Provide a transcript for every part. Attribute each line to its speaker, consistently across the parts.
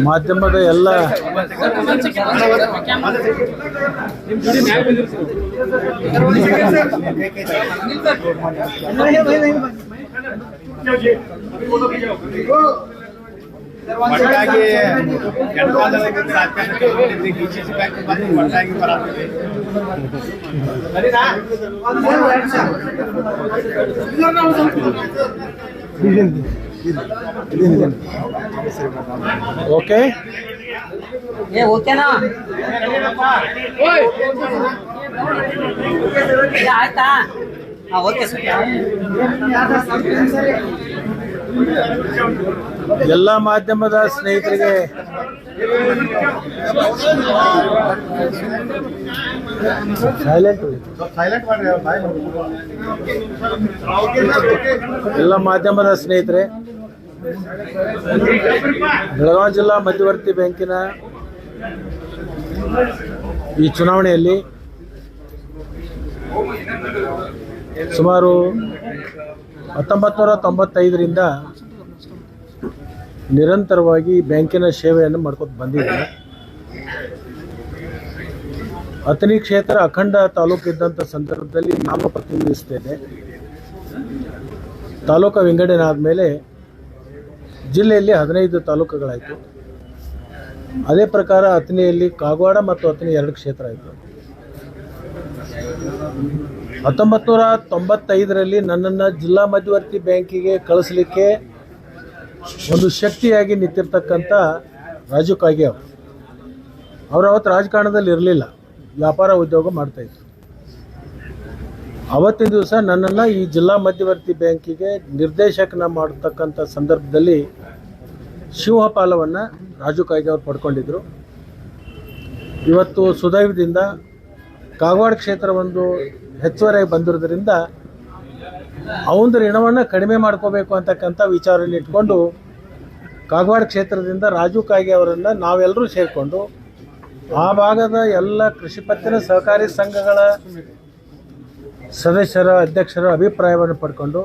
Speaker 1: ಮಾಧ್ಯಮದ ಎಲ್ಲ ಓಕೆ
Speaker 2: ಓಕೆನಾ ಆಯ್ತಾ ಓಕೆ ಸರ್.
Speaker 1: ಎಲ್ಲ ಮಾಧ್ಯಮದ ಸ್ನೇಹಿತರಿಗೆ ಎಲ್ಲ ಮಾಧ್ಯಮದ ಸ್ನೇಹಿತರೆ, ಬೆಳಗಾವಿ ಜಿಲ್ಲಾ ಮಧ್ಯವರ್ತಿ ಬ್ಯಾಂಕಿನ ಈ ಚುನಾವಣೆಯಲ್ಲಿ ಸುಮಾರು 1995ರಿಂದ ನಿರಂತರವಾಗಿ ಬ್ಯಾಂಕಿನ ಸೇವೆಯನ್ನು ಮಾಡ್ಕೊತ ಬಂದಿದ್ದಾರೆ. ಅಥಣಿ ಕ್ಷೇತ್ರ ಅಖಂಡ ತಾಲೂಕು ಇದ್ದಂಥ ಸಂದರ್ಭದಲ್ಲಿ ನಾನು ಪ್ರತಿನಿಧಿಸ್ತೇನೆ. ತಾಲೂಕು ವಿಂಗಡಣೆ ಆದಮೇಲೆ ಜಿಲ್ಲೆಯಲ್ಲಿ 15 ತಾಲೂಕುಗಳಾಯಿತು. ಅದೇ ಪ್ರಕಾರ ಅಥಣಿಯಲ್ಲಿ ಕಾಗವಾಡ ಮತ್ತು ಅಥಣಿ 2 ಕ್ಷೇತ್ರ ಆಯಿತು. 1995ರಲ್ಲಿ ನನ್ನನ್ನು ಜಿಲ್ಲಾ ಮಧ್ಯವರ್ತಿ ಬ್ಯಾಂಕಿಗೆ ಕಳಿಸ್ಲಿಕ್ಕೆ ಒಂದು ಶಕ್ತಿಯಾಗಿ ನಿಂತಿರ್ತಕ್ಕಂಥ ರಾಜು ಕಾಗೆ ಅವರು ಅವತ್ತು ರಾಜಕಾರಣದಲ್ಲಿ ಇರಲಿಲ್ಲ, ವ್ಯಾಪಾರ ಉದ್ಯೋಗ ಮಾಡ್ತಾಯಿದ್ರು. ಅವತ್ತಿನ ದಿವಸ ನನ್ನನ್ನು ಈ ಜಿಲ್ಲಾ ಮಧ್ಯವರ್ತಿ ಬ್ಯಾಂಕಿಗೆ ನಿರ್ದೇಶಕನ ಮಾಡತಕ್ಕಂಥ ಸಂದರ್ಭದಲ್ಲಿ ಸಿಂಹಪಾಲವನ್ನು ರಾಜು ಕಾಗೆ ಅವರು ಪಡ್ಕೊಂಡಿದ್ದರು. ಇವತ್ತು ಸುದೈವದಿಂದ ಕಾಗವಾಡ ಕ್ಷೇತ್ರ ಒಂದು ಹೆಚ್ಚುವರಿಯಾಗಿ ಬಂದಿರೋದ್ರಿಂದ ಅವನ ಋಣವನ್ನು ಕಡಿಮೆ ಮಾಡ್ಕೋಬೇಕು ಅಂತಕ್ಕಂಥ ವಿಚಾರವನ್ನು ಇಟ್ಕೊಂಡು ಕಾಗವಾಡ ಕ್ಷೇತ್ರದಿಂದ ರಾಜು ಕಾಗೆ ಅವರನ್ನು ನಾವೆಲ್ಲರೂ ಸೇರಿಕೊಂಡು ಆ ಭಾಗದ ಎಲ್ಲ ಕೃಷಿ ಪತ್ತಿನ ಸಹಕಾರಿ ಸಂಘಗಳ ಸದಸ್ಯರ ಅಧ್ಯಕ್ಷರ ಅಭಿಪ್ರಾಯವನ್ನು ಪಡ್ಕೊಂಡು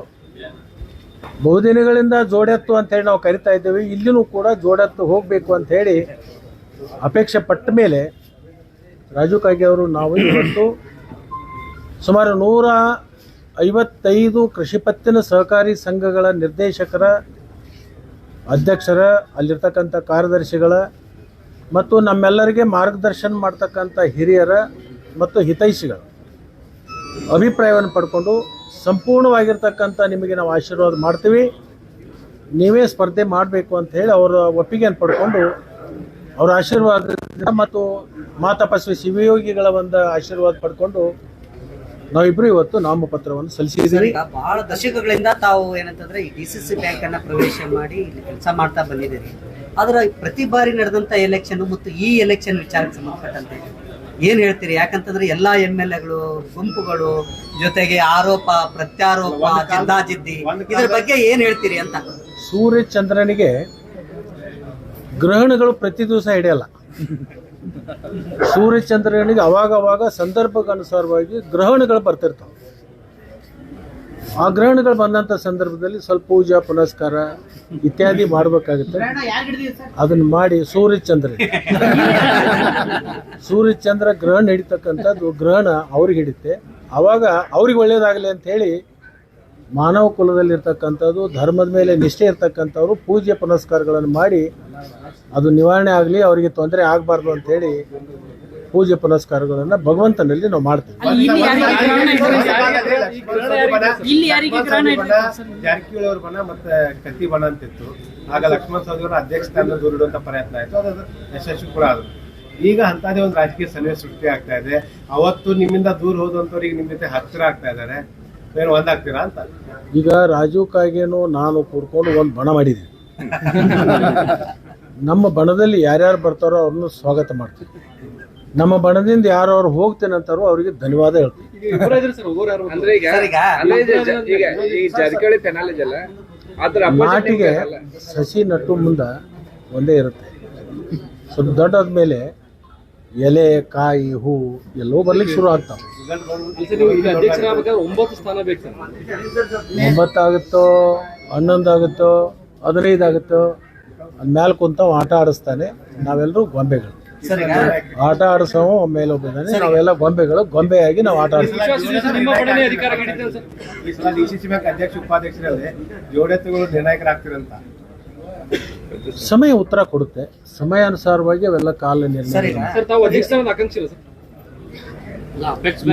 Speaker 1: ಬಹುದಿನಗಳಿಂದ ಜೋಡೆತ್ತು ಅಂಥೇಳಿ ನಾವು ಕರಿತಾ ಇದ್ದೇವೆ. ಇಲ್ಲಿನೂ ಕೂಡ ಜೋಡೆತ್ತು ಹೋಗಬೇಕು ಅಂಥೇಳಿ ಅಪೇಕ್ಷೆ ಪಟ್ಟ ಮೇಲೆ ರಾಜು ಕಾಗೆ ಅವರು ನಾವು ಇವತ್ತು ಸುಮಾರು 155 ಕೃಷಿ ಪತ್ತಿನ ಸಹಕಾರಿ ಸಂಘಗಳ ನಿರ್ದೇಶಕರ, ಅಧ್ಯಕ್ಷರ, ಅಲ್ಲಿರ್ತಕ್ಕಂಥ ಕಾರ್ಯದರ್ಶಿಗಳ ಮತ್ತು ನಮ್ಮೆಲ್ಲರಿಗೆ ಮಾರ್ಗದರ್ಶನ ಮಾಡ್ತಕ್ಕಂಥ ಹಿರಿಯರ ಮತ್ತು ಹಿತೈಷಿಗಳ ಅಭಿಪ್ರಾಯವನ್ನು ಪಡ್ಕೊಂಡು ಸಂಪೂರ್ಣವಾಗಿರ್ತಕ್ಕಂಥ ನಿಮಗೆ ನಾವು ಆಶೀರ್ವಾದ ಮಾಡ್ತೀವಿ, ನೀವೇ ಸ್ಪರ್ಧೆ ಮಾಡಬೇಕು ಅಂತ ಹೇಳಿ ಅವರ ಒಪ್ಪಿಗೆಯನ್ನು ಪಡ್ಕೊಂಡು ಅವರ ಆಶೀರ್ವಾದ ಮತ್ತು ಮಾತಪಸ್ವಿ ಶಿವಯೋಗಿಗಳ ಒಂದು ಆಶೀರ್ವಾದ ಪಡ್ಕೊಂಡು ನಾವಿಬ್ಬರು ಇವತ್ತು ನಾಮಪತ್ರವನ್ನು ಸಲ್ಲಿಸಿದ್ದೀವಿ.
Speaker 2: ಬಹಳ ದಶಕಗಳಿಂದ ತಾವು ಏನಂತಂದ್ರೆ ಈ DCC ಬ್ಯಾಂಕ್ ಅನ್ನ ಪ್ರವೇಶ ಮಾಡಿ ಇಲ್ಲಿ ಕೆಲಸ ಮಾಡ್ತಾ ಬಂದಿದ್ದೀರಿ. ಆದ್ರೆ ಪ್ರತಿ ಬಾರಿ ನಡೆದಂತ ಎಲೆಕ್ಷನ್ ಮತ್ತು ಈ ಎಲೆಕ್ಷನ್ ವಿಚಾರಕ್ಕೆ ಸಂಬಂಧಪಟ್ಟಂತೆ ಏನ್ ಹೇಳ್ತೀರಿ? ಯಾಕಂತಂದ್ರೆ ಎಲ್ಲಾ MLAಗಳು, ಗುಂಪುಗಳು ಜೊತೆಗೆ ಆರೋಪ ಪ್ರತ್ಯಾರೋಪ, ಜಿದ್ದಾಜಿದ್ದಿ, ಇದ್ರ ಬಗ್ಗೆ ಏನ್ ಹೇಳ್ತೀರಿ ಅಂತ.
Speaker 1: ಸೂರ್ಯ ಚಂದ್ರನಿಗೆ ಗ್ರಹಣಗಳು ಪ್ರತಿ ದಿವಸ ಹಿಡಿಯಲ್ಲ. ಸೂರ್ಯಚಂದ್ರನಿಗೆ ಅವಾಗ ಸಂದರ್ಭಕ್ಕನುಸಾರವಾಗಿ ಗ್ರಹಣಗಳು ಬರ್ತಿರ್ತಾವೆ. ಆ ಗ್ರಹಣಗಳು ಬಂದಂಥ ಸಂದರ್ಭದಲ್ಲಿ ಸ್ವಲ್ಪ ಪೂಜಾ ಪುನಸ್ಕಾರ ಇತ್ಯಾದಿ ಮಾಡಬೇಕಾಗುತ್ತೆ. ಅದನ್ನು ಮಾಡಿ ಸೂರ್ಯಚಂದ್ರ ಗ್ರಹಣ ಹಿಡಿತಕ್ಕಂಥದ್ದು ಗ್ರಹಣ ಅವ್ರಿಗೆ ಹಿಡಿತೆ. ಆವಾಗ ಅವ್ರಿಗೆ ಒಳ್ಳೇದಾಗಲಿ ಅಂಥೇಳಿ ಮಾನವ ಕುಲದಲ್ಲಿರ್ತಕ್ಕಂಥದ್ದು, ಧರ್ಮದ ಮೇಲೆ ನಿಷ್ಠೆ ಇರ್ತಕ್ಕಂಥವ್ರು ಪೂಜೆ ಪುನಸ್ಕಾರಗಳನ್ನು ಮಾಡಿ ಅದು ನಿವಾರಣೆ ಆಗಲಿ, ಅವರಿಗೆ ತೊಂದರೆ ಆಗಬಾರ್ದು ಅಂಥೇಳಿ ಪೂಜೆ ಪುನಸ್ಕಾರಗಳನ್ನು ಭಗವಂತನಲ್ಲಿ ನಾವು ಮಾಡ್ತೀವಿ.
Speaker 3: ಜಾರಕಿಹೊಳಿ ಅವ್ರ ಬಣ ಮತ್ತೆ ಕತ್ತಿ ಬಣ ಅಂತಿತ್ತು. ಆಗ ಲಕ್ಷ್ಮಣ ಸವದಿ ಅವರ ಅಧ್ಯಕ್ಷ ಸ್ಥಾನ ದೂರಿಡುವಂತ ಪ್ರಯತ್ನ ಆಯ್ತು, ಅದು ಯಶಸ್ವಿ ಕೂಡ ಆದ್ರು. ಈಗ ಅಂತದೇ ಒಂದು ರಾಜಕೀಯ ಸನ್ನಿವೇಶ ಸೃಷ್ಟಿ ಆಗ್ತಾ ಇದೆ. ಅವತ್ತು ನಿಮ್ಮಿಂದ ದೂರ ಹೋದಂತವ್ರಿಗೆ ನಿಮ್ ಜೊತೆ ಹತ್ತಿರ ಆಗ್ತಾ ಇದ್ದಾರೆ, ಏನು ಒಂದಾಗ್ತೀರಾ ಅಂತ.
Speaker 1: ಈಗ ರಾಜು ಕಾಗೇನು ನಾನು ಕೂಡ್ಕೊಂಡು ಒಂದು ಬಣ ಮಾಡಿದ್ದೀವಿ. ನಮ್ಮ ಬಣದಲ್ಲಿ ಯಾರ್ಯಾರು ಬರ್ತಾರೋ ಅವ್ರನ್ನ ಸ್ವಾಗತ ಮಾಡ್ತೀವಿ. ನಮ್ಮ ಬಣದಿಂದ ಯಾರು ಅವ್ರು ಹೋಗ್ತೇನೆ ಅಂತಾರೋ ಅವರಿಗೆ ಧನ್ಯವಾದ ಹೇಳ್ತೀವಿ. ನಾಟಿಗೆ ಸಸಿ ನಟ್ಟು ಮುಂದೆ ಒಂದೇ ಇರುತ್ತೆ, ಸ್ವಲ್ಪ ದೊಡ್ಡಾದ್ಮೇಲೆ ಎಲೆ ಕಾಯಿ ಹೂ ಎಲ್ಲವೂ ಬರ್ಲಿಕ್ಕೆ ಶುರು ಆಗ್ತಾವೆ.
Speaker 4: ಅಧ್ಯಕ್ಷರಾಗಬೇಕಾದ್ರೆ 9 ಸ್ಥಾನ ಬೇಕು ಸರ್.
Speaker 1: 9 ಆಗುತ್ತೋ 11 ಆಗುತ್ತೋ 15 ಆಗುತ್ತೋ ಅದ್ಮೇಲೆ ಕುಂತ ಆಟ ಆಡಿಸ್ತಾನೆ. ನಾವೆಲ್ಲರೂ ಗೊಂಬೆಗಳು,
Speaker 2: ಸರ್ ಈಗ
Speaker 1: ಆಟ ಆಡಿಸೋ ಮೇಲೆ ಒಬ್ಬಿದ್ದಾನೆ, ನಾವೆಲ್ಲ ಗೊಂಬೆಗಳು, ಗೊಂಬೆಯಾಗಿ ನಾವು ಆಟ ಆಡ್ತೀವಿ.
Speaker 4: ನಿಮ್ಮ ಪಡೆನೇ ಅಧಿಕಾರ ಹಿಡಿತೇವೆ ಸರ್.
Speaker 3: ಈ ಸಲ ಡಿಸಿಸಿ ಬ್ಯಾಂಕ್ ಅಧ್ಯಕ್ಷ ಉಪಾಧ್ಯಕ್ಷರಲ್ಲಿ ಜೋಡೆತ್ತುಗಳು ನಿರ್ಣಾಯಕರಾಗ್ತಿರಂತ
Speaker 1: ಸಮಯ ಉತ್ತರ ಕೊಡುತ್ತೆ. ಸಮಯಾನುಸಾರವಾಗಿ ಅವೆಲ್ಲ ಕಾಲ
Speaker 2: ಸರ್
Speaker 1: ನಿರ್ಣಯ.
Speaker 2: ಈಗ
Speaker 4: ಸರ್ ತಾವು ಅಧ್ಯಕ್ಷರಾದ ಆಕಾಂಕ್ಷಿ ಇಲ್ಲ ಸರ್.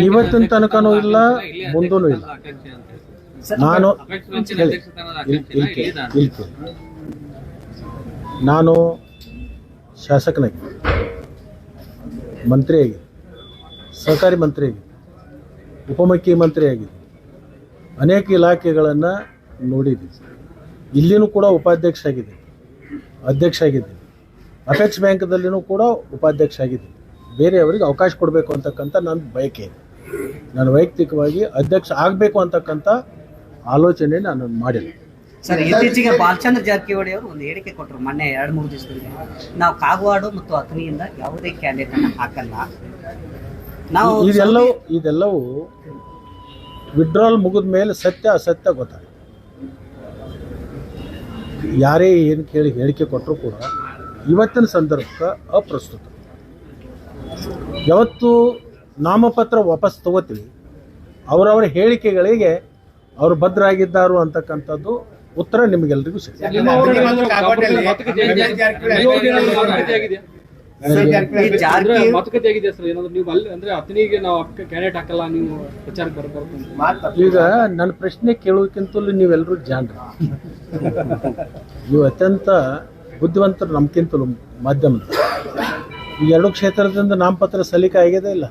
Speaker 1: ಇವತ್ತಿನ ತನಕನೂ ಇಲ್ಲ, ಮುಂದೂ ಇಲ್ಲ. ನಾನು ನಾನು ಶಾಸಕನಾಗಿ, ಮಂತ್ರಿಯಾಗಿ, ಸಹಕಾರಿ ಮಂತ್ರಿಯಾಗಿ, ಉಪಮುಖ್ಯಮಂತ್ರಿಯಾಗಿ ಅನೇಕ ಇಲಾಖೆಗಳನ್ನು ನೋಡಿದ್ದೀನಿ. ಇಲ್ಲಿನೂ ಕೂಡ ಉಪಾಧ್ಯಕ್ಷ ಆಗಿದ್ದೀನಿ, ಅಧ್ಯಕ್ಷ ಆಗಿದ್ದೀನಿ. ಅಪೆಕ್ಸ್ ಬ್ಯಾಂಕ್ದಲ್ಲಿನೂ ಕೂಡ ಉಪಾಧ್ಯಕ್ಷ ಆಗಿದ್ದೀನಿ. ಬೇರೆಯವರಿಗೆ ಅವಕಾಶ ಕೊಡಬೇಕು ಅಂತಕ್ಕಂಥ ನನ್ನ ಬಯಕೆ ಇದೆ. ನಾನು ವೈಯಕ್ತಿಕವಾಗಿ ಅಧ್ಯಕ್ಷ ಆಗಬೇಕು ಅಂತಕ್ಕಂಥ ಆಲೋಚನೆ ನಾನು ಮಾಡಿಲ್ಲ.
Speaker 2: ಸರ್ ಇತ್ತೀಚೆಗೆ ಬಾಲಚಂದ್ರ ಜಾರಕಿಹೊಳಿ ಅವರು ಒಂದು ಹೇಳಿಕೆ ಕೊಟ್ಟರು ಮೊನ್ನೆ 2-3 ದಿವಸದಲ್ಲಿ, ನಾವು ಕಾಗವಾಡ ಮತ್ತು ಅಥಣಿಯಿಂದ ಯಾವುದೇ ಕ್ಯಾಂಡಿಡೇಟ್ ಅನ್ನು ಹಾಕಲ್ಲ. ನಾವು
Speaker 1: ಇದೆಲ್ಲವೂ ವಿಡ್ರಾಲ್ ಮುಗಿದ ಮೇಲೆ ಸತ್ಯ ಅಸತ್ಯ ಗೊತ್ತಾಗುತ್ತೆ. ಯಾರೇ ಏನು ಕೇಳಿ ಹೇಳಿಕೆ ಕೊಟ್ಟರು ಕೂಡ ಇವತ್ತಿನ ಸಂದರ್ಭಕ್ಕೆ ಅಪ್ರಸ್ತುತ. ಯಾವತ್ತು ನಾಮಪತ್ರ ವಾಪಸ್ ತಗೋತೀವಿ, ಅವರವರ ಹೇಳಿಕೆಗಳಿಗೆ ಅವರು ಭದ್ರಾಗಿದ್ದಾರು ಅಂತಕ್ಕಂಥದ್ದು ಉತ್ತರ ನಿಮಗೆಲ್ಲರಿಗೂ ಸಿಗ್ತದೆ.
Speaker 4: ಮಾತುಕತೆ ಆಗಿದೆ ಸರ್. ಏನಾದ್ರು ನೀವು ಅಲ್ಲಿ ಅಂದ್ರೆ ಅಥಣಿಗೆ ನಾವು ಕ್ಯಾಂಡಿಡೇಟ್ ಹಾಕಲ್ಲ, ನೀವು ಪ್ರಚಾರಕ್ಕೆ ಬರಬಾರ್ದು.
Speaker 1: ಈಗ ನನ್ನ ಪ್ರಶ್ನೆ ಕೇಳೋದಕ್ಕಿಂತಲೂ ನೀವೆಲ್ಲರೂ ಜಾಣರು, ನೀವು ಅತ್ಯಂತ ಬುದ್ಧಿವಂತರು ನಮ್ಗಿಂತಲೂ ಮಾಧ್ಯಮದ. ಈ 2 ಕ್ಷೇತ್ರದಿಂದ ನಾಮಪತ್ರ ಸಲ್ಲಿಕೆ ಆಗಿದೆ ಇಲ್ಲ.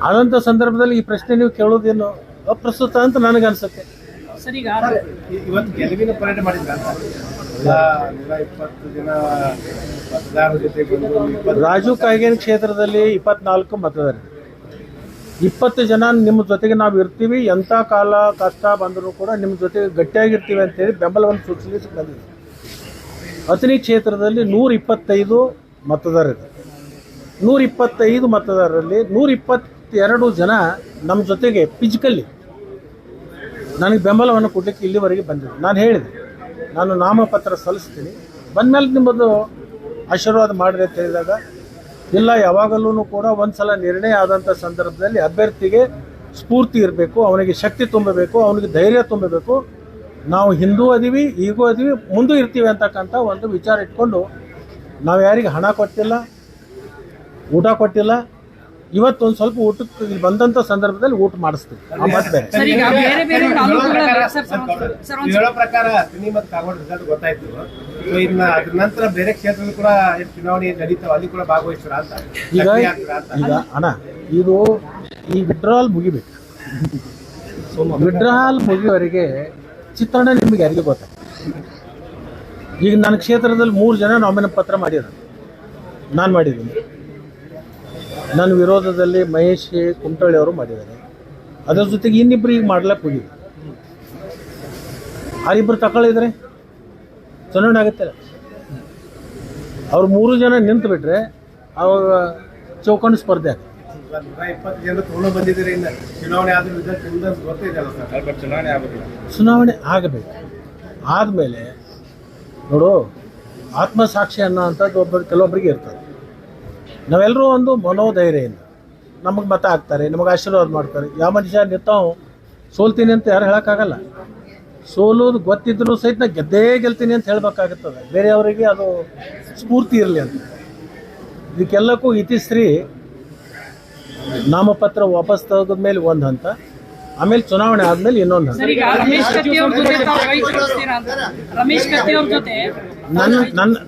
Speaker 1: ಆದಂಥ ಸಂದರ್ಭದಲ್ಲಿ ಈ ಪ್ರಶ್ನೆ ನೀವು ಕೇಳೋದೇನು ಅಪ್ರಸ್ತುತ ಅಂತ ನನಗನ್ಸುತ್ತೆ.
Speaker 2: ಸರ್ ಈಗ
Speaker 3: ಇವತ್ತು ಗೆಲುವಿನ ಪರೇಡ್ ಮಾಡಿದ್ರ 120 ಜನ ಮತದಾರರ ಜೊತೆ
Speaker 1: ರಾಜು ಕಾಗೇನ್ ಕ್ಷೇತ್ರದಲ್ಲಿ 24 ಮತದಾರರು, 20 ಜನ ನಿಮ್ಮ ಜೊತೆಗೆ ನಾವು ಇರ್ತೀವಿ, ಎಂಥ ಕಾಲ ಕಷ್ಟ ಬಂದರೂ ಕೂಡ ನಿಮ್ಮ ಜೊತೆಗೆ ಗಟ್ಟಿಯಾಗಿರ್ತೀವಿ ಅಂತೇಳಿ ಬೆಂಬಲವನ್ನು ಸೂಚಿಸಲಿಕ್ಕೆ ಬಂದಿದೆ. ಅಥಣಿ ಕ್ಷೇತ್ರದಲ್ಲಿ 125 ಮತದಾರರು, 125 ಮತದಾರರಲ್ಲಿ 122 ಜನ ನಮ್ಮ ಜೊತೆಗೆ ಫಿಸಿಕಲಿ ನನಗೆ ಬೆಂಬಲವನ್ನು ಕೊಡಲಿಕ್ಕೆ ಇಲ್ಲಿವರೆಗೆ ಬಂದಿದೆ. ನಾನು ಹೇಳಿದೆ, ನಾನು ನಾಮಪತ್ರ ಸಲ್ಲಿಸ್ತೀನಿ, ಬಂದಮೇಲೆ ನಿಮ್ಮದು ಆಶೀರ್ವಾದ ಮಾಡಿರಿ ಅಂತ ಹೇಳಿದಾಗ, ಇಲ್ಲ ಯಾವಾಗಲೂ ಕೂಡ ಒಂದು ಸಲ ನಿರ್ಣಯ ಆದಂಥ ಸಂದರ್ಭದಲ್ಲಿ ಅಭ್ಯರ್ಥಿಗೆ ಸ್ಫೂರ್ತಿ ಇರಬೇಕು, ಅವನಿಗೆ ಶಕ್ತಿ ತುಂಬಬೇಕು, ಅವನಿಗೆ ಧೈರ್ಯ ತುಂಬಬೇಕು. ನಾವು ಹಿಂದೂ ಅದೀವಿ, ಈಗೂ ಅದೀವಿ, ಮುಂದೂ ಇರ್ತೀವಿ ಅಂತಕ್ಕಂಥ ಒಂದು ವಿಚಾರ ಇಟ್ಕೊಂಡು ನಾವು ಯಾರಿಗೆ ಹಣ ಕೊಟ್ಟಿಲ್ಲ, ಊಟ ಕೊಟ್ಟಿಲ್ಲ. ಇವತ್ತೊಂದು ಸ್ವಲ್ಪ ಊಟಕ್ಕೆ ಇಲ್ಲಿ ಬಂದಂಥ ಸಂದರ್ಭದಲ್ಲಿ ಊಟ ಮಾಡಿಸ್ತೀವಿ.
Speaker 3: ಹೇಳೋ ಪ್ರಕಾರ ಅಥಣಿ ಮತ್ತು ಕಾಗವಾಡ ರಿಸಲ್ಟ್ ಗೊತ್ತಾಯ್ತು. ಸೊ ಇನ್ನ ಅದ್ರ ನಂತರ ಬೇರೆ ಕ್ಷೇತ್ರದಲ್ಲಿ ಕೂಡ ಚುನಾವಣೆ ನಡೀತಾವ, ಅಲ್ಲಿ ಕೂಡ ಭಾಗವಹಿಸ್ತಾರ ಅಂತ
Speaker 1: ಈಗ ಅಣ್ಣ, ಇದು ಈ ವಿಡ್ರಾಲ್ ಮುಗಿಬೇಕು. ವಿಡ್ರಾಲ್ ಮುಗಿಯವರೆಗೆ ಚಿತ್ರಣ ನಿಮಗೆ ಯಾರಿಗೆ ಗೊತ್ತಾಯ್ತು. ಈಗ ನನ್ನ ಕ್ಷೇತ್ರದಲ್ಲಿ 3 ಜನ ನಾಮಿನೇಷನ್ ಪತ್ರ ಮಾಡಿದ್ದಾರೆ, ನಾನು ಮಾಡಿದ್ದೀನಿ. ನನ್ನ ವಿರೋಧದಲ್ಲಿ ಮಹೇಶ್ ಕುಮಟಳ್ಳಿ ಅವರು ಮಾಡಿದ್ದಾರೆ. ಅದರ ಜೊತೆಗೆ ಇನ್ನಿಬ್ಬರು ಈಗ ಮಾಡ್ಲಕ್ಕೆ ಹೋಗಿದ್ರು. ಅವರಿಬ್ಬರು ತಗೊಳ್ಳಿದ್ರೆ ಚುನಾವಣೆ ಆಗುತ್ತಿಲ್ಲ. ಅವ್ರು 3 ಜನ ನಿಂತು ಬಿಟ್ರೆ ಅವಾಗ ಚೌಕಂಡು ಸ್ಪರ್ಧೆ ಆಗುತ್ತೆ.
Speaker 3: 120 ಜನ ತಗೊಂಡು ಬಂದಿದ್ದೀರಿ, ಚುನಾವಣೆ ಆದ್ರೆ ರಿಸಲ್ಟ್ ಗೊತ್ತಿದೆ ಸರ್. ಚುನಾವಣೆ ಆಗಬೇಕು,
Speaker 1: ಚುನಾವಣೆ ಆಗಬೇಕು. ಆದಮೇಲೆ ನೋಡು, ಆತ್ಮಸಾಕ್ಷಿ ಅನ್ನೋ ಅಂಥದ್ದು ಕೆಲವೊಬ್ಬರಿಗೆ ಇರ್ತದೆ. ನಾವೆಲ್ಲರೂ ಒಂದು ಮನೋಧೈರ್ಯದಿಂದ ನಮಗೆ ಮತ ಹಾಕ್ತಾರೆ, ನಮಗೆ ಆಶೀರ್ವಾದ ಮಾಡ್ತಾರೆ. ಯಾವ ಮನುಷ್ಯ ನಿಂತಾವು ಸೋಲ್ತೀನಿ ಅಂತ ಯಾರು ಹೇಳೋಕ್ಕಾಗಲ್ಲ. ಸೋಲೋದು ಗೊತ್ತಿದ್ರೂ ಸಹಿತ ನಾ ಗೆಲ್ತೀನಿ ಅಂತ ಹೇಳಬೇಕಾಗುತ್ತದೆ, ಬೇರೆಯವರಿಗೆ ಅದು ಸ್ಫೂರ್ತಿ ಇರಲಿ ಅಂತ. ಇದಕ್ಕೆಲ್ಲಕ್ಕೂ ಇತಿಶ್ರೀ ನಾಮಪತ್ರ ವಾಪಸ್ ತೆಗೆದ ಮೇಲೆ ಒಂದು ಹಂತ, ಆಮೇಲೆ ಚುನಾವಣೆ ಆದ್ಮೇಲೆ ಇನ್ನೊಂದು ಹಂತ.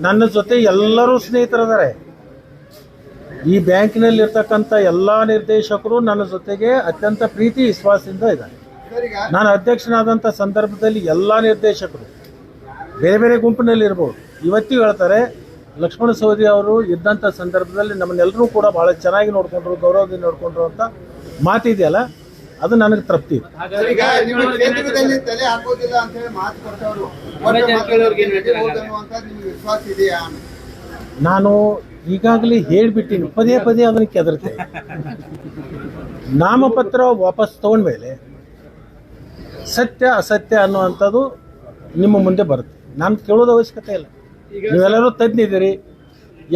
Speaker 1: ನನ್ನ ಜೊತೆ ಎಲ್ಲರೂ ಸ್ನೇಹಿತರಿದ್ದಾರೆ. ಈ ಬ್ಯಾಂಕಿನಲ್ಲಿ ಇರ್ತಕ್ಕಂಥ ಎಲ್ಲ ನಿರ್ದೇಶಕರು ನನ್ನ ಜೊತೆಗೆ ಅತ್ಯಂತ ಪ್ರೀತಿ ವಿಶ್ವಾಸದಿಂದ ಇದ್ದಾರೆ. ನಾನು ಅಧ್ಯಕ್ಷನಾದಂಥ ಸಂದರ್ಭದಲ್ಲಿ ಎಲ್ಲ ನಿರ್ದೇಶಕರು ಬೇರೆ ಬೇರೆ ಗುಂಪಿನಲ್ಲಿ ಇರ್ಬೋದು, ಇವತ್ತಿಗೂ ಹೇಳ್ತಾರೆ, ಲಕ್ಷ್ಮಣ ಸವದಿ ಅವರು ಇದ್ದಂಥ ಸಂದರ್ಭದಲ್ಲಿ ನಮ್ಮನ್ನೆಲ್ಲರೂ ಕೂಡ ಭಾಳ ಚೆನ್ನಾಗಿ ನೋಡಿಕೊಂಡ್ರು, ಗೌರವದಿಂದ ನೋಡಿಕೊಂಡ್ರು ಅಂತ ಮಾತಿದೆಯಲ್ಲ, ಅದು ನನಗೆ ತೃಪ್ತಿ ಇದೆ. ನಾನು ಈಗಾಗಲೇ ಹೇಳಿಬಿಟ್ಟಿನಿ, ಪದೇ ಪದೇ ಅದನ್ನು ಕೆದರ್ತೆ. ನಾಮಪತ್ರ ವಾಪಸ್ ತಗೊಂಡ್ಮೇಲೆ ಸತ್ಯ ಅಸತ್ಯ ಅನ್ನುವಂಥದ್ದು ನಿಮ್ಮ ಮುಂದೆ ಬರುತ್ತೆ. ನಾನು ಕೇಳೋದು ಅವಶ್ಯಕತೆ ಇಲ್ಲ. ನೀವೆಲ್ಲರೂ ತಜ್ಞಿದ್ದೀರಿ,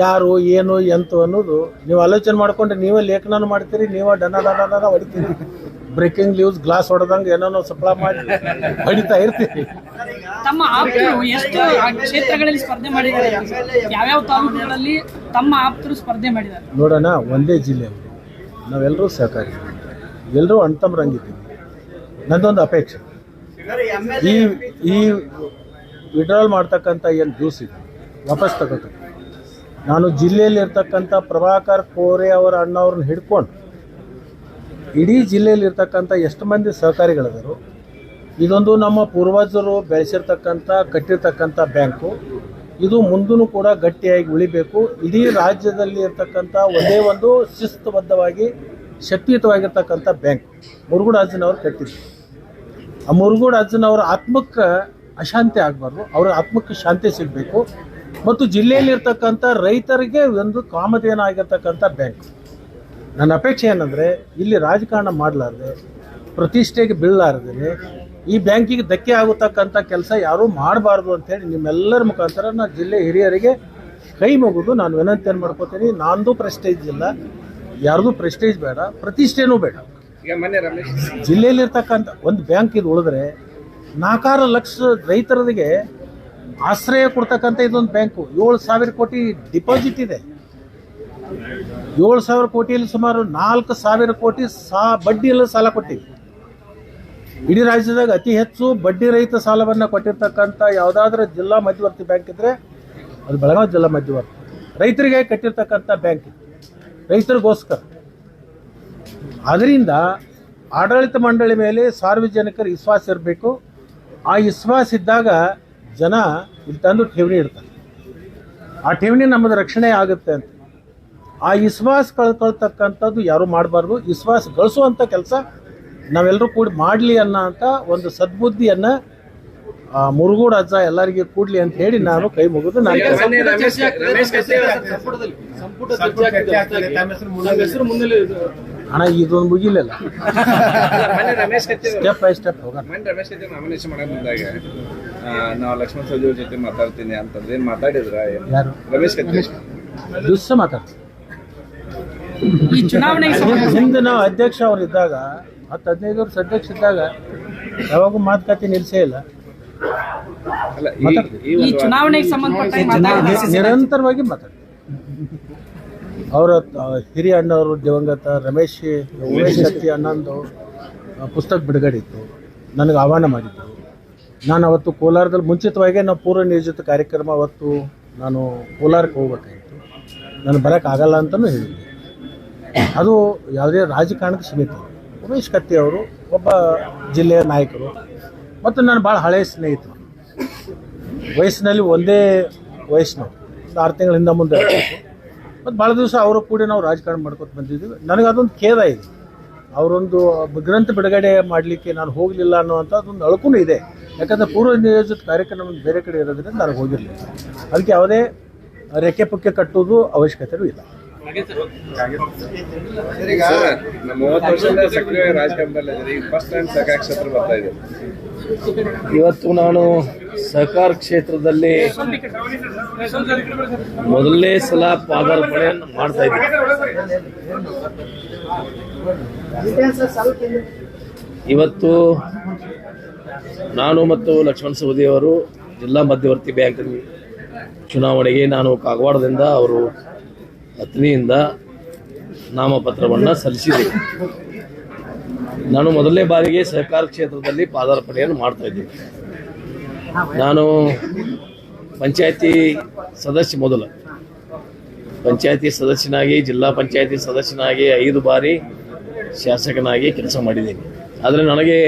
Speaker 1: ಯಾರು ಏನು ಎಂತು ಅನ್ನೋದು ನೀವು ಆಲೋಚನೆ ಮಾಡ್ಕೊಂಡ್ರೆ ನೀವೇ ಲೇಖನ ಮಾಡ್ತೀರಿ, ನೀವೇ ಡನ ಹೊಡಿತೀರಿ, ಬ್ರೇಕಿಂಗ್ ನ್ಯೂಸ್ ಗ್ಲಾಸ್ ಹೊಡೆದಂಗೆ ಏನೋ ಸಪ್ಲೈ ಮಾಡಿ ಹೊಡಿತಾ ಇರ್ತೀರಿ.
Speaker 5: ತಮ್ಮ ಆಪ್ತರು ಎಷ್ಟು ಕ್ಷೇತ್ರಗಳಲ್ಲಿ ಸ್ಪರ್ಧೆ ಮಾಡಿದ್ದಾರೆ, ಯಾವ್ಯಾವ ತಾಲೂಕುಗಳಲ್ಲಿ ತಮ್ಮ ಆಪ್ತರು ಸ್ಪರ್ಧೆ ಮಾಡಿದ್ದಾರೆ?
Speaker 1: ನೋಡೋಣ, ಒಂದೇ ಜಿಲ್ಲೆಯವರು ನಾವೆಲ್ಲರೂ ಸಹಕಾರಿ, ಎಲ್ಲರೂ ಅಣ್ತಮ್ಮರಂಗಿದ್ದೀವಿ. ನಂದೊಂದು ಅಪೇಕ್ಷೆ, ಈ ವಿಡ್ರಾಲ್ ಮಾಡ್ತಕ್ಕಂಥ ಏನು ಜ್ಯೂಸ್ ಇದೆ ವಾಪಸ್ ತಗೋಬೇಕು. ನಾನು ಜಿಲ್ಲೆಯಲ್ಲಿ ಇರ್ತಕ್ಕಂಥ ಪ್ರಭಾಕರ್ ಕೋರೆ ಅವರ ಅಣ್ಣವ್ರನ್ನ ಹಿಡ್ಕೊಂಡು ಇಡೀ ಜಿಲ್ಲೆಯಲ್ಲಿ ಇರ್ತಕ್ಕಂಥ ಎಷ್ಟು ಮಂದಿ ಸಹಕಾರಿಗಳಿದರು, ಇದೊಂದು ನಮ್ಮ ಪೂರ್ವಜರು ಬೆಳೆಸಿರ್ತಕ್ಕಂಥ ಕಟ್ಟಿರ್ತಕ್ಕಂಥ ಬ್ಯಾಂಕು, ಇದು ಮುಂದೂ ಕೂಡ ಗಟ್ಟಿಯಾಗಿ ಉಳಿಬೇಕು. ಇಡೀ ರಾಜ್ಯದಲ್ಲಿ ಇರ್ತಕ್ಕಂಥ ಒಂದೇ ಒಂದು ಶಿಸ್ತುಬದ್ಧವಾಗಿ ಶಕ್ತಿಯುತವಾಗಿರ್ತಕ್ಕಂಥ ಬ್ಯಾಂಕ್ ಮುರುಗೋಡು ಅಜ್ಜನವ್ರು ಕಟ್ಟಿದ್ರು. ಆ ಮುರುಗೋಡು ಅಜ್ಜನವರ ಆತ್ಮಕ್ಕೆ ಅಶಾಂತಿ ಆಗಬಾರ್ದು, ಅವರ ಆತ್ಮಕ್ಕೆ ಶಾಂತಿ ಸಿಗಬೇಕು. ಮತ್ತು ಜಿಲ್ಲೆಯಲ್ಲಿರ್ತಕ್ಕಂಥ ರೈತರಿಗೆ ಒಂದು ಕಾಮಧೇನ ಆಗಿರ್ತಕ್ಕಂಥ ಬ್ಯಾಂಕ್. ನನ್ನ ಅಪೇಕ್ಷೆ ಏನಂದರೆ, ಇಲ್ಲಿ ರಾಜಕಾರಣ ಮಾಡಲಾರ್ದೆ, ಪ್ರತಿಷ್ಠೆಗೆ ಬೀಳಲಾರ್ದೇ ಈ ಬ್ಯಾಂಕಿಗೆ ಧಕ್ಕೆ ಆಗತಕ್ಕಂಥ ಕೆಲಸ ಯಾರೂ ಮಾಡಬಾರ್ದು ಅಂತೇಳಿ ನಿಮ್ಮೆಲ್ಲರ ಮುಖಾಂತರ ನಾನು ಜಿಲ್ಲೆ ಹಿರಿಯರಿಗೆ ಕೈ ಮುಗಿದು ನಾನು ವಿನಂತಿಯನ್ನು ಮಾಡ್ಕೋತೀನಿ. ನಾನದು ಪ್ರೆಸ್ಟೇಜ್ ಇಲ್ಲ, ಯಾರ್ದು ಪ್ರೆಸ್ಟೇಜ್ ಬೇಡ, ಪ್ರತಿಷ್ಠೆನೂ ಬೇಡ. ಜಿಲ್ಲೆಯಲ್ಲಿರ್ತಕ್ಕಂಥ ಒಂದು ಬ್ಯಾಂಕ್ ಇದು ಉಳಿದ್ರೆ 4 ಲಕ್ಷ ರೈತರಿಗೆ ಆಶ್ರಯ ಕೊಡ್ತಕ್ಕಂಥ ಇದೊಂದು ಬ್ಯಾಂಕು. 7,000 ಕೋಟಿ ಡಿಪಾಸಿಟ್ ಇದೆ. 7,000 ಕೋಟಿಯಲ್ಲಿ ಸುಮಾರು 4,000 ಕೋಟಿ ಬಡ್ಡಿಯಲ್ಲಿ ಸಾಲ ಕೊಟ್ಟಿವಿ. ಇಡೀ ರಾಜ್ಯದಾಗ ಅತಿ ಹೆಚ್ಚು ಬಡ್ಡಿ ರಹಿತ ಸಾಲವನ್ನು ಕೊಟ್ಟಿರ್ತಕ್ಕಂಥ ಯಾವುದಾದ್ರೂ ಜಿಲ್ಲಾ ಮಧ್ಯವರ್ತಿ ಬ್ಯಾಂಕ್ ಇದ್ದರೆ ಅದು ಬೆಳಗಾವಿ ಜಿಲ್ಲಾ ಮಧ್ಯವರ್ತಿ. ರೈತರಿಗೆ ಕಟ್ಟಿರ್ತಕ್ಕಂಥ ಬ್ಯಾಂಕ್, ರೈತರಿಗೋಸ್ಕರ. ಅದರಿಂದ ಆಡಳಿತ ಮಂಡಳಿ ಮೇಲೆ ಸಾರ್ವಜನಿಕರ ವಿಶ್ವಾಸ ಇರಬೇಕು. ಆ ವಿಶ್ವಾಸ ಇದ್ದಾಗ ಜನ ಇಲ್ಲಿ ತಂದು ಠೇವಣಿ ಇಡ್ತಾರೆ. ಆ ಠೇವಣಿ ನಮ್ಮದು ರಕ್ಷಣೆ ಆಗುತ್ತೆ ಅಂತ. ಆ ವಿಶ್ವಾಸ ಕಳ್ಕೊಳ್ತಕ್ಕಂಥದ್ದು ಯಾರೂ ಮಾಡಬಾರ್ದು. ವಿಶ್ವಾಸ ಗಳಿಸುವಂಥ ಕೆಲಸ ನಾವೆಲ್ಲರೂ ಕೂಡಿ ಮಾಡಲಿ ಅನ್ನೋಂಥ ಒಂದು ಸದ್ಬುದ್ಧಿಯನ್ನು ಮುರುಗೋಡು ಅಜ್ಜ ಎಲ್ಲರಿಗೆ ಕೂಡಲಿ ಅಂತ ಹೇಳಿ ನಾನು ಕೈ ಮುಗಿದು ನಾನು ಹಣ ಇದೊಂದು ಮುಗಿಲಿಲ್ಲ. ಸ್ಟೆಪ್ ಬೈ ಸ್ಟೆಪ್ ಹೋಗೋಣ.
Speaker 6: ರಮೇಶ್ ಕತ್ತಿ ನಾಮಿನೇಷನ್ ಮಾಡಕ್ ಬಂದಾಗ ನಾವು ಲಕ್ಷ್ಮಣ ಸವದಿ ಅವ್ರ ಜೊತೆ ಮಾತಾಡ್ತೀನಿ ಅಂತಂದ್ರೆ ಏನ್ ಮಾತಾಡಿದ್ರ?
Speaker 1: ಯಾರು?
Speaker 6: ರಮೇಶ್ ಕತ್ತಿ
Speaker 1: ದಿವಸ ಮಾತಾಡ್ತೀವಿ.
Speaker 5: ಈ ಚುನಾವಣೆಗೆ
Speaker 1: ಹಿಂದೆ ನಾವು ಅಧ್ಯಕ್ಷ ಅವ್ರು ಇದ್ದಾಗ 10-15 ವರ್ಷ ಅಧ್ಯಕ್ಷ ಇದ್ದಾಗ ಯಾವಾಗೂ ಮಾತುಕತೆ ನಿಲ್ಲಿಸೇ ಇಲ್ಲ.
Speaker 6: ಅಲ್ಲ,
Speaker 5: ಈ ಚುನಾವಣೆಗೆ ಸಂಬಂಧಪಟ್ಟ
Speaker 1: ನಿರಂತರವಾಗಿ ಮಾತಾಡ್ತೀವಿ. ಅವರ ಹಿರಿಯ ಅಣ್ಣವರು ದಿವಂಗತ ಉಮೇಶ್ ಕತ್ತಿ ಅಣ್ಣಂದು ಪುಸ್ತಕ ಬಿಡುಗಡೆ ಇತ್ತು, ನನಗೆ ಆಹ್ವಾನ ಮಾಡಿದ್ದು. ನಾನು ಅವತ್ತು ಕೋಲಾರದಲ್ಲಿ ಮುಂಚಿತವಾಗಿ ನಾವು ಪೂರ್ವ ನಿಯೋಜಿತ ಕಾರ್ಯಕ್ರಮ ಅವತ್ತು ನಾನು ಕೋಲಾರಕ್ಕೆ ಹೋಗ್ಬೇಕಾಗಿತ್ತು. ನಾನು ಬರೋಕ್ಕಾಗಲ್ಲ ಅಂತಲೂ ಹೇಳಿದ್ದೆ. ಅದು ಯಾವುದೇ ರಾಜಕಾರಣಕ್ಕೆ ಸೀಮಿತ. ಉಮೇಶ್ ಕತ್ತಿ ಅವರು ಒಬ್ಬ ಜಿಲ್ಲೆಯ ನಾಯಕರು ಮತ್ತು ನಾನು ಭಾಳ ಹಳೆಯ ಸ್ನೇಹಿತರು. ವಯಸ್ಸಿನಲ್ಲಿ ಒಂದೇ ವಯಸ್ಸಿನವರು, 6 ತಿಂಗಳ ಹಿಂದೆ ಮುಂದೆ ಮತ್ತು ಭಾಳ ದಿವಸ ಅವರು ಕೂಡ ನಾವು ರಾಜಕಾರಣ ಮಾಡ್ಕೊತ ಬಂದಿದ್ದೀವಿ. ನನಗೆ ಅದೊಂದು ಖೇದ ಇದೆ. ಅವರೊಂದು ಗ್ರಂಥ ಬಿಡುಗಡೆ ಮಾಡಲಿಕ್ಕೆ ನಾನು ಹೋಗಲಿಲ್ಲ ಅನ್ನೋವಂಥದ್ದೊಂದು ಅಳಕೂ ಇದೆ. ಯಾಕಂದರೆ ಪೂರ್ವ ನಿಯೋಜಿತ ಕಾರ್ಯಕ್ರಮ ಬೇರೆ ಕಡೆ ಇರೋದ್ರಿಂದ ನನಗೆ ಹೋಗಿರಲಿಲ್ಲ. ಅದಕ್ಕೆ ಯಾವುದೇ ರೆಕ್ಕೆ ಪುಕ್ಕೆ ಕಟ್ಟುವುದು ಅವಶ್ಯಕತೆಯೂ ಇಲ್ಲ.
Speaker 6: 30 ವರ್ಷದ ಸಕ್ರಿಯ ರಾಜಕಾರಣದಲ್ಲಿ ಫಸ್ಟ್ ಟೈಮ್ ಸಹಕಾರ ಕ್ಷೇತ್ರ ಬರ್ತಾ ಇದೆ.
Speaker 7: ಇವತ್ತು ನಾನು ಸಹಕಾರ ಕ್ಷೇತ್ರದಲ್ಲಿ ಮೊದಲನೇ ಸಲ ಪಾದಾರ್ಪಣೆಯನ್ನು ಮಾಡ್ತಾ ಇದ್ದೀನಿ. ಇವತ್ತು ನಾನು ಮತ್ತು ಲಕ್ಷ್ಮಣ ಸವದಿಯವರು ಜಿಲ್ಲಾ ಮಧ್ಯವರ್ತಿ ಬ್ಯಾಂಕ್ ಚುನಾವಣೆಗೆ ನಾನು ಕಾಗವಾಡದಿಂದ ಅವರು ಅತ್ನಿಯಿಂದ ನಾಮಪತ್ರವನ್ನು ಸಲ್ಲಿಸಿದೆ. ನಾನು ಮೊದಲನೇ ಬಾರಿಗೆ ಸಹಕಾರ ಕ್ಷೇತ್ರದಲ್ಲಿ ಪಾದಾರ್ಪಣೆಯನ್ನು ಮಾಡ್ತಾ ಇದ್ದೀನಿ. ನಾನು ಪಂಚಾಯತಿ ಸದಸ್ಯ, ಮೊದಲ ಪಂಚಾಯತಿ ಸದಸ್ಯನಾಗಿ, ಜಿಲ್ಲಾ ಪಂಚಾಯತಿ ಸದಸ್ಯನಾಗಿ 5 ಬಾರಿ ಶಾಸಕನಾಗಿ ಕೆಲಸ ಮಾಡಿದ್ದೀನಿ. ಆದರೆ ನನಗೆ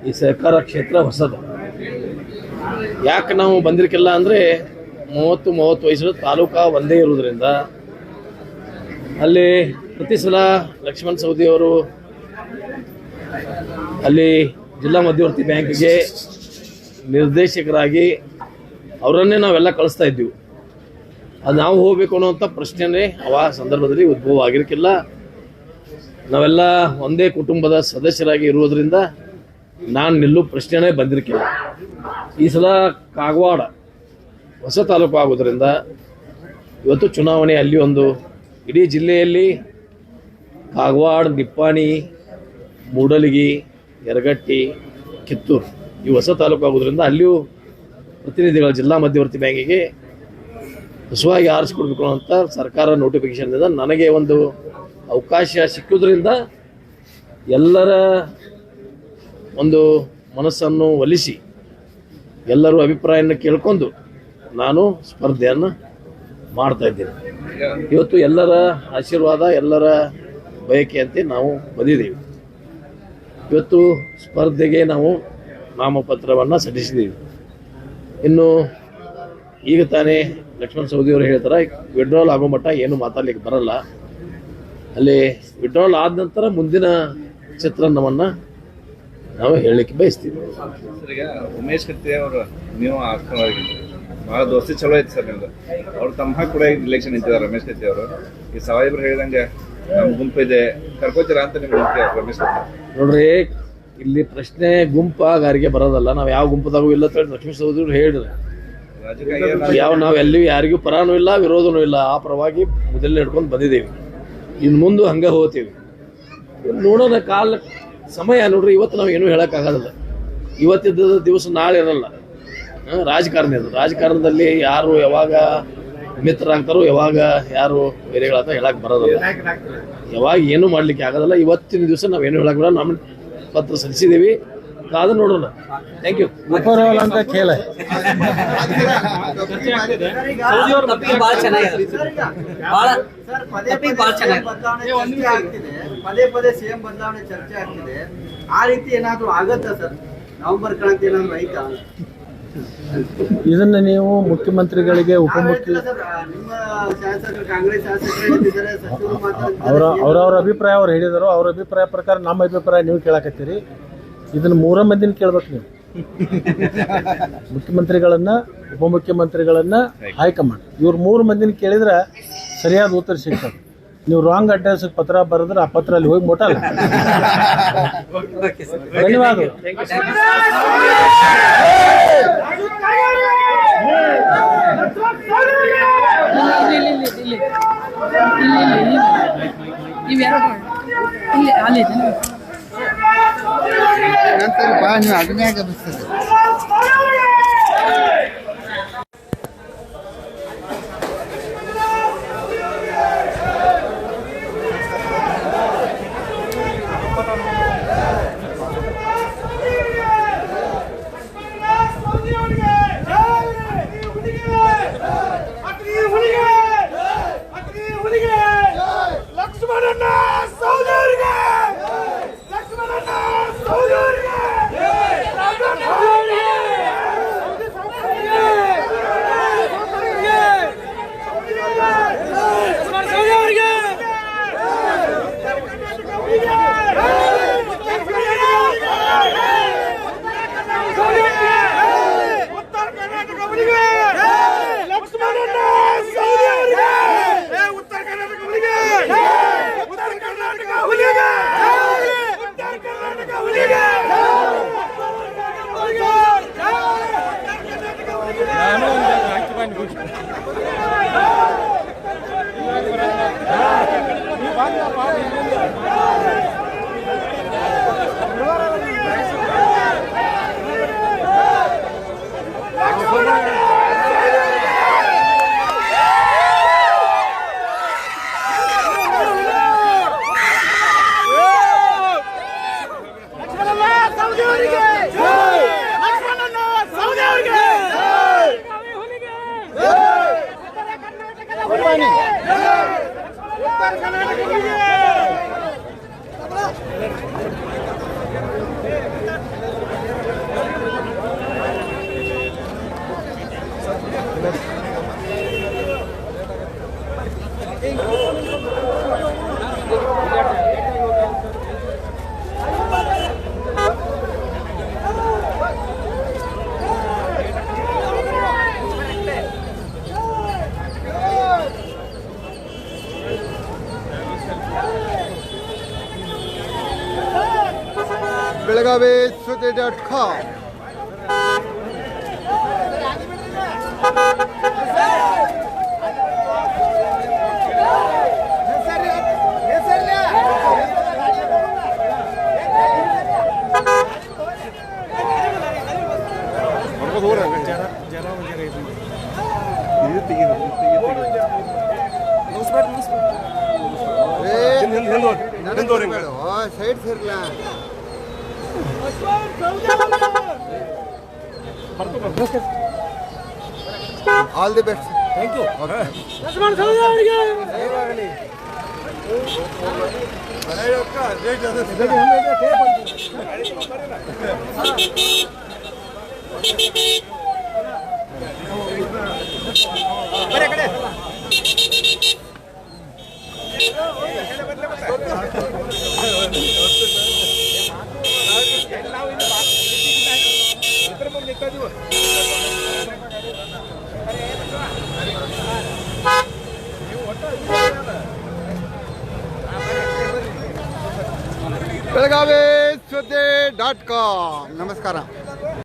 Speaker 7: ಈ ಸಹಕಾರ ಕ್ಷೇತ್ರ ಹೊಸದು. ಯಾಕೆ ನಾವು ಬಂದಿರಕ್ಕಿಲ್ಲ ಅಂದರೆ 30 ವಯಸ್ಸು ತಾಲೂಕಾ ಒಂದೇ ಇರೋದ್ರಿಂದ ಅಲ್ಲಿ ಪ್ರತಿ ಸಲ ಲಕ್ಷ್ಮಣ ಸವದಿಯವರು ಅಲ್ಲಿ ಜಿಲ್ಲಾ ಮಧ್ಯವರ್ತಿ ಬ್ಯಾಂಕ್ಗೆ ನಿರ್ದೇಶಕರಾಗಿ ಅವರನ್ನೇ ನಾವೆಲ್ಲ ಕಳಿಸ್ತಾ ಇದ್ದೀವಿ. ಅದು ನಾವು ಹೋಗಬೇಕು ಅನ್ನೋಂಥ ಪ್ರಶ್ನೆನೇ ಆ ಸಂದರ್ಭದಲ್ಲಿ ಉದ್ಭವ ಆಗಿರಕ್ಕಿಲ್ಲ. ನಾವೆಲ್ಲ ಒಂದೇ ಕುಟುಂಬದ ಸದಸ್ಯರಾಗಿ ಇರುವುದರಿಂದ ನಾನು ನಿಲ್ಲೋ ಪ್ರಶ್ನೆನೇ ಬಂದಿರಕ್ಕಿಲ್ಲ. ಈ ಸಲ ಕಾಗವಾಡ ಹೊಸ ತಾಲೂಕು ಆಗೋದ್ರಿಂದ ಇವತ್ತು ಚುನಾವಣೆ ಅಲ್ಲಿ ಒಂದು ಇಡೀ ಜಿಲ್ಲೆಯಲ್ಲಿ ಕಾಗವಾಡ, ನಿಪ್ಪಾಣಿ, ಮೂಡಲಗಿ, ಯರಗಟ್ಟಿ, ಕಿತ್ತೂರು ಈ ಹೊಸ ತಾಲೂಕು ಆಗೋದ್ರಿಂದ ಅಲ್ಲಿಯೂ ಪ್ರತಿನಿಧಿಗಳ ಜಿಲ್ಲಾ ಮಧ್ಯವರ್ತಿ ಬ್ಯಾಂಕಿಗೆ ಹೊಸವಾಗಿ ಆರಿಸ್ಕೊಡ್ಬೇಕು ಅಂತ ಸರ್ಕಾರ ನೋಟಿಫಿಕೇಶನ್ನಿಂದ ನನಗೆ ಒಂದು ಅವಕಾಶ ಸಿಕ್ಕುವುದರಿಂದ ಎಲ್ಲರ ಒಂದು ಮನಸ್ಸನ್ನು ಒಲಿಸಿ ಎಲ್ಲರೂ ಅಭಿಪ್ರಾಯವನ್ನು ಕೇಳ್ಕೊಂಡು ನಾನು ಸ್ಪರ್ಧೆಯನ್ನು ಮಾಡ್ತಾ ಇದ್ದೇನೆ. ಇವತ್ತು ಎಲ್ಲರ ಆಶೀರ್ವಾದ, ಎಲ್ಲರ ಬಯಕೆಯಂತೆ ನಾವು ಬಂದಿದ್ದೀವಿ. ಇವತ್ತು ಸ್ಪರ್ಧೆಗೆ ನಾವು ನಾಮಪತ್ರವನ್ನು ಸಲ್ಲಿಸಿದ್ದೀವಿ. ಇನ್ನು ಈಗ ತಾನೇ ಲಕ್ಷ್ಮಣ ಸವದಿಯವರು ಹೇಳ್ತಾರೆ ವಿಡ್ರಾಲ್ ಆಗೋ ಮಟ್ಟ ಏನು ಮಾತಾಡ್ಲಿಕ್ಕೆ ಬರಲ್ಲ. ಅಲ್ಲಿ ವಿಡ್ರಾಲ್ ಆದ ನಂತರ ಮುಂದಿನ ಚಿತ್ರಣವನ್ನು ನಾವು ಹೇಳಲಿಕ್ಕೆ ಬಯಸ್ತೀವಿ.
Speaker 6: ಸರ್, ಈಗ ಉಮೇಶ್ ಕತ್ತಿ ಅವರು ನೀವು ಭಾಳ ದೋಸ್ತಿ ಚಲೋ ಐತಿ ಸರ್ ನಿಮ್ದು. ಅವ್ರು ತಮ್ಮ ಕೂಡ ಇಲೆಕ್ಷನ್ ನಿಂತಿದ್ದಾರೆ ರಮೇಶ್ ಕತ್ತಿ ಅವರು. ಈ ಸಾಹೇಬ್ರು ಹೇಳಿದಂಗೆ ನಮ್ಮ ಗುಂಪು ಇದೆ, ಕರ್ಕೋತೀರಾ ಅಂತ ನಿಮ್ಗೆ ರಮೇಶ್ ಕತ್ತಿ
Speaker 7: ನೋಡ್ರಿ, ಇಲ್ಲಿ ಪ್ರಶ್ನೆ ಗುಂಪಾಗಾರಿಗೆ ಬರೋದಲ್ಲ. ನಾವು ಯಾವ ಗುಂಪದಾಗೂ ಇಲ್ಲ ಅಂತ ಲಕ್ಷ್ಮೀ ಸಹೋದರರು ಹೇಳಿದ್ರು. ನಾವು ಎಲ್ಲಿಯೂ ಯಾರಿಗೂ ಪರಾನೂ ಇಲ್ಲ, ವಿರೋಧನೂ ಇಲ್ಲ. ಆ ಪರವಾಗಿ ಮೊದಲೇ ಹಿಡ್ಕೊಂಡು ಬಂದಿದ್ದೀವಿ. ಇನ್ನು ಮುಂದೆ ಹಂಗೆ ಹೋಗ್ತೀವಿ. ನೋಡೋಣ, ಕಾಲ ಸಮಯ ನೋಡ್ರಿ. ಇವತ್ತು ನಾವು ಏನೂ ಹೇಳೋಕ್ಕಾಗೋದಿಲ್ಲ. ಇವತ್ತಿದ್ದ ದಿವಸ ನಾಳೆ ಇರಲ್ಲ. ರಾಜಕಾರಣ ಇದು. ರಾಜಕಾರಣದಲ್ಲಿ ಯಾರು ಯಾವಾಗ ಮಿತ್ರರಾಗ್ತಾರೋ, ಯಾವಾಗ ಯಾರು ಬೇರೆಗಳಾಗ್ತಾರೋ ಹೇಳಕ್ಕೆ ಬರೋದಿಲ್ಲ. ಯಾವಾಗ ಏನೂ ಮಾಡಲಿಕ್ಕೆ ಆಗೋದಿಲ್ಲ. ಇವತ್ತಿನ ದಿವಸ ನಾವೇನು ಹೇಳಕ್ಕೆ ಬರೋಲ್ಲ. ನಮ್ಮ ಪತ್ರ ಸಲ್ಲಿಸಿದ್ದೀವಿ, ಕಾದು ನೋಡೋಣ. Thank you.
Speaker 1: ಅಂತ ಕೇಳ
Speaker 2: ಭಾಳ ಚೆನ್ನಾಗಿದೆ.
Speaker 8: ಪದೇ ಪದೇ ಸಿಎಂ ಬದಲಾವಣೆ ಚರ್ಚೆ ಆಗ್ತಿದೆ. ಆ ರೀತಿ ಏನಾದ್ರು ಆಗತ್ತಾ ಸರ್? ನವೆಂಬರ್ ಕ್ರಾಂತಿ ಏನಾದ್ರು ಐತಾ?
Speaker 1: ಇದನ್ನ ನೀವು ಮುಖ್ಯಮಂತ್ರಿಗಳಿಗೆ, ಉಪಮುಖ್ಯಮಂತ್ರಿ
Speaker 8: ನಿಮ್ಮ ಶಾಸಕರು, ಕಾಂಗ್ರೆಸ್ ಶಾಸಕರು ಹೇಳಿದ್ದಾರೆ, ಸಚಿವರು ಮಾತಾಡ್ತಾರೆ.
Speaker 1: ಅವ್ರವ್ರ ಅಭಿಪ್ರಾಯ ಅವ್ರು ಹೇಳಿದರು. ಅವ್ರ ಅಭಿಪ್ರಾಯ ಪ್ರಕಾರ ನಮ್ಮ ಅಭಿಪ್ರಾಯ ನೀವು ಕೇಳಕತ್ತೀರಿ. ಇದನ್ನ 3 ಮಂದಿನ ಕೇಳ್ಬೇಕು ನೀವು. ಮುಖ್ಯಮಂತ್ರಿಗಳನ್ನ, ಉಪಮುಖ್ಯಮಂತ್ರಿಗಳನ್ನ, ಹೈಕಮಾಂಡ್, ಇವ್ರು 3 ಮಂದಿನ ಕೇಳಿದ್ರೆ ಸರಿಯಾದ ಉತ್ತರ ಸಿಗ್ತದೆ. ನೀವು ರಾಂಗ್ ಅಡ್ರೆಸ್ ಪತ್ರ ಬರೆದ್ರೆ ಆ ಪತ್ರ ಅಲ್ಲಿ ಹೋಗಿ ಮುಟ್ಟಲ್ಲ. ಧನ್ಯವಾದ.
Speaker 8: ಅಗ್ನ್ಯಾಗ ಬರ್ತದೆ.
Speaker 9: ಬೆಳಗಾವಿ ಸುದ್ದಿ.com. ಸೈಡ್ ಸೇರ್ಲ all the best. Thank you. Belagavi ಸುದ್ದಿ.com. ನಮಸ್ಕಾರ.